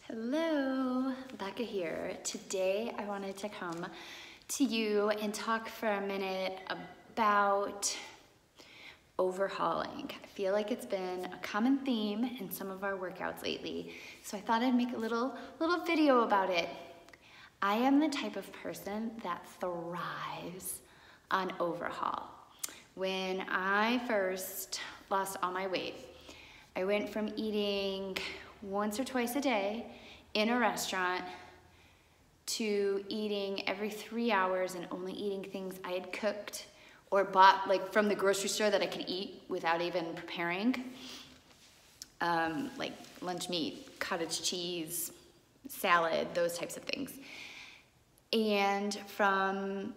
Hello, Becca here. Today I wanted to come to you and talk for a minute about overhauling. I feel like it's been a common theme in some of our workouts lately, so I thought I'd make a little video about it. I am the type of person that thrives on overhaul. When I first lost all my weight, I went from eating once or twice a day in a restaurant to eating every 3 hours and only eating things I had cooked or bought like from the grocery store that I could eat without even preparing, like lunch meat, cottage cheese, salad, those types of things. And from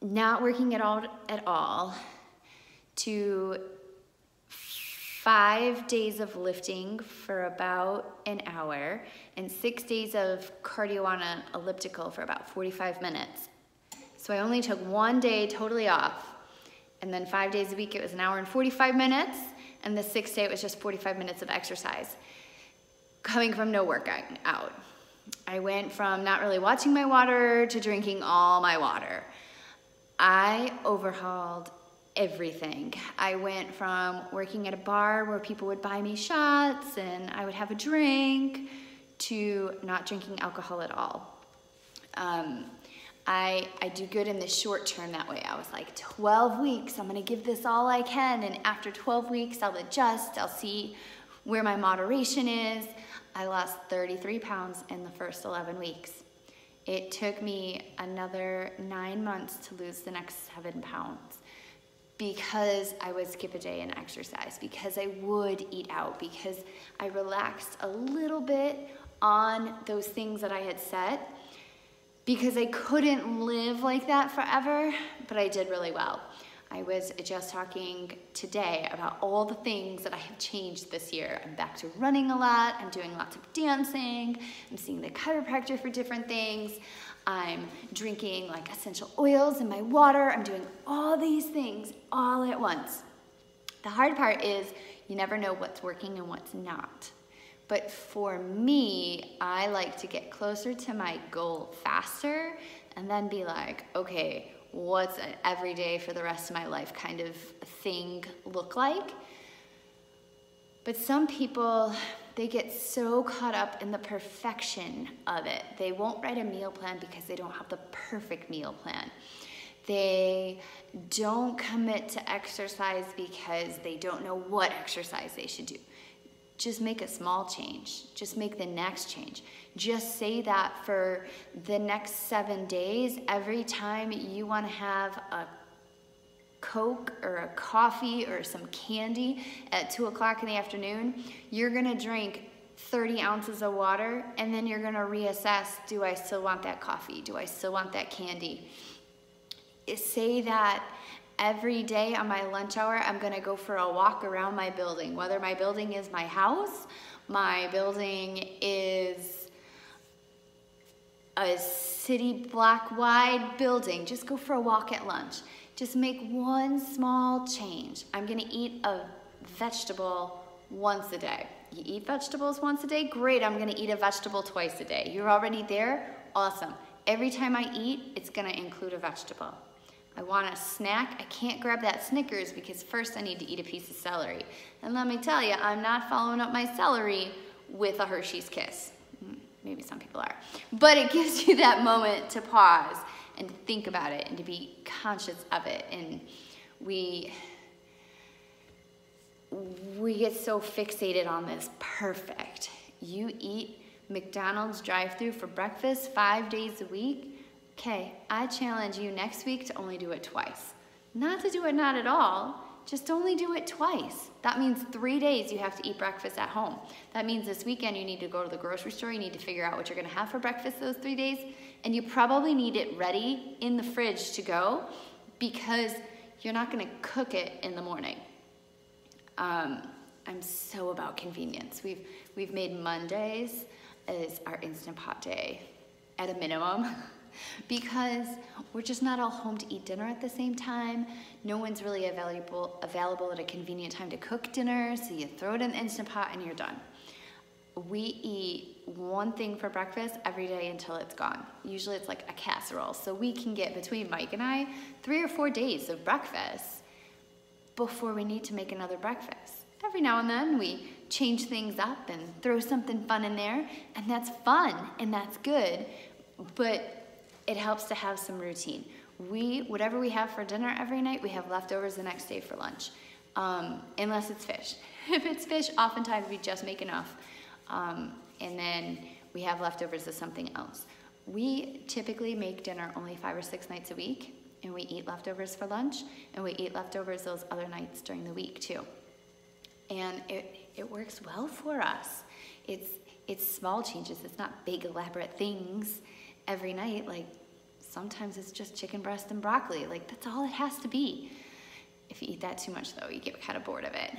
not working at all to 5 days of lifting for about an hour and 6 days of cardio on an elliptical for about 45 minutes. So I only took 1 day totally off, and then 5 days a week it was an hour and 45 minutes, and the 6th day it was just 45 minutes of exercise, coming from no workout out. I went from not really watching my water to drinking all my water. I overhauled everything. I went from working at a bar where people would buy me shots and I would have a drink to not drinking alcohol at all. I do good in the short term that way. I was like, 12 weeks, I'm gonna give this all I can, and after 12 weeks, I'll adjust, I'll see where my moderation is. I lost 33 pounds in the first 11 weeks. It took me another 9 months to lose the next 7 pounds. Because I would skip a day and exercise, because I would eat out, because I relaxed a little bit on those things that I had set, because I couldn't live like that forever, but I did really well. I was just talking today about all the things that I have changed this year. I'm back to running a lot, I'm doing lots of dancing, I'm seeing the chiropractor for different things, I'm drinking like essential oils in my water, I'm doing all these things all at once. The hard part is you never know what's working and what's not. But for me, I like to get closer to my goal faster and then be like, okay, what's an everyday for the rest of my life kind of thing look like? But some people, they get so caught up in the perfection of it. They won't write a meal plan because they don't have the perfect meal plan. They don't commit to exercise because they don't know what exercise they should do. Just make a small change. Just make the next change. Just say that for the next 7 days, every time you want to have a Coke or a coffee or some candy at 2 o'clock in the afternoon, you're gonna drink 30 ounces of water, and then you're gonna reassess, do I still want that coffee? Do I still want that candy? Say that every day on my lunch hour, I'm gonna go for a walk around my building, whether my building is my house, my building is a city block wide building, just go for a walk at lunch. Just make one small change. I'm gonna eat a vegetable once a day. You eat vegetables once a day? Great, I'm gonna eat a vegetable twice a day. You're already there? Awesome. Every time I eat, it's gonna include a vegetable. I want a snack, I can't grab that Snickers because first I need to eat a piece of celery. And let me tell you, I'm not following up my celery with a Hershey's Kiss. Maybe some people are. But it gives you that moment to pause and think about it and to be conscious of it. And we get so fixated on this perfect. You eat McDonald's drive-thru for breakfast 5 days a week. Okay, I challenge you next week to only do it twice. Not to do it not at all, just only do it twice. That means 3 days you have to eat breakfast at home. That means this weekend you need to go to the grocery store, you need to figure out what you're gonna have for breakfast those 3 days, and you probably need it ready in the fridge to go because you're not gonna cook it in the morning. I'm so about convenience. We've made Mondays as our Instant Pot day at a minimum. Because we're just not all home to eat dinner at the same time. No one's really available at a convenient time to cook dinner, so you throw it in the Instant Pot and you're done. we eat one thing for breakfast every day until it's gone. Usually it's like a casserole. So we can get, between Mike and I, 3 or 4 days of breakfast before we need to make another breakfast. Every now and then we change things up and throw something fun in there, and that's fun and that's good, but it helps to have some routine. Whatever we have for dinner every night, we have leftovers the next day for lunch, unless it's fish. If it's fish, oftentimes we just make enough, and then we have leftovers of something else. We typically make dinner only 5 or 6 nights a week, and we eat leftovers for lunch, and we eat leftovers those other nights during the week too. And it works well for us. It's small changes. It's not big elaborate things every night. Like sometimes it's just chicken breast and broccoli. Like that's all it has to be. If you eat that too much though, you get kind of bored of it.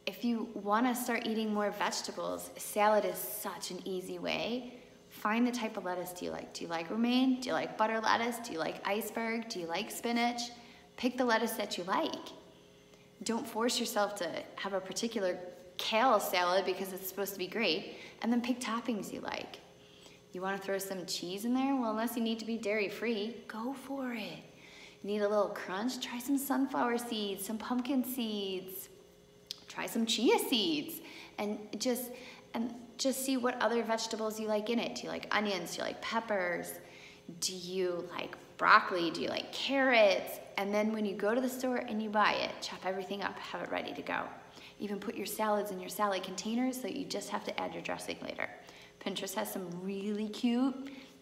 If you want to start eating more vegetables, salad is such an easy way. Find the type of lettuce do you like. Do you like romaine? Do you like butter lettuce? Do you like iceberg? Do you like spinach? Pick the lettuce that you like. Don't force yourself to have a particular kale salad because it's supposed to be great, and then pick toppings you like. You want to throw some cheese in there? Well, unless you need to be dairy-free, go for it. You need a little crunch? Try some sunflower seeds, some pumpkin seeds, try some chia seeds, and just see what other vegetables you like in it. Do you like onions? Do you like peppers? Do you like broccoli? Do you like carrots? And then when you go to the store and you buy it, chop everything up, have it ready to go. Even put your salads in your salad containers so you just have to add your dressing later. Pinterest has some really cute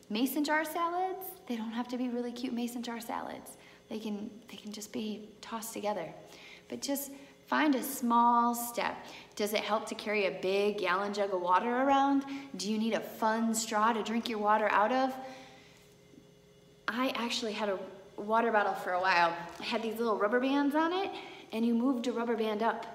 mason jar salads. They don't have to be really cute mason jar salads. They can just be tossed together. But just find a small step. Does it help to carry a big gallon jug of water around? Do you need a fun straw to drink your water out of? I actually had a water bottle for a while. It had these little rubber bands on it, and you moved a rubber band up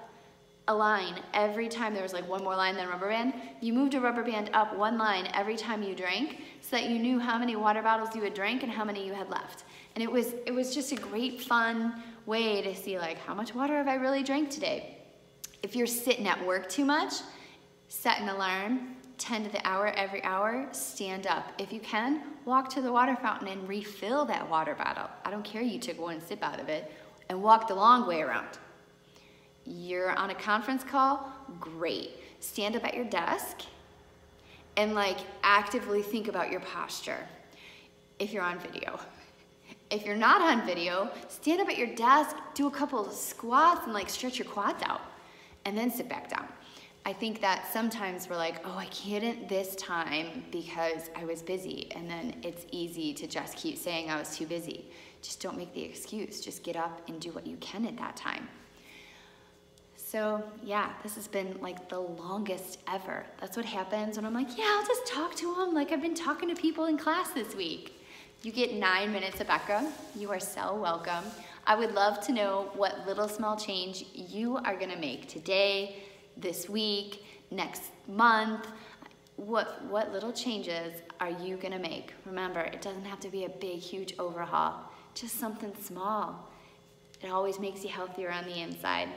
a line every time there was like one more line than rubber band. You moved a rubber band up one line every time you drank so that you knew how many water bottles you had drank and how many you had left. And it was just a great fun way to see like how much water have I really drank today. If you're sitting at work too much, set an alarm, 10 to the hour every hour, stand up. If you can, walk to the water fountain and refill that water bottle. I don't care you took one sip out of it, and walk the long way around. You're on a conference call, great. Stand up at your desk and like actively think about your posture if you're on video. If you're not on video, stand up at your desk, do a couple of squats and like stretch your quads out and then sit back down. I think that sometimes we're like, oh, I couldn't this time because I was busy. And then it's easy to just keep saying I was too busy. Just don't make the excuse. Just get up and do what you can at that time. So yeah, this has been like the longest ever. That's what happens when I'm like, yeah, I'll just talk to them like I've been talking to people in class this week. You get 9 minutes of Becca. You are so welcome. I would love to know what little small change you are gonna make today, this week, next month. What little changes are you gonna make? Remember, it doesn't have to be a big, huge overhaul, just something small. It always makes you healthier on the inside.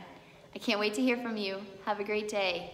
I can't wait to hear from you. Have a great day.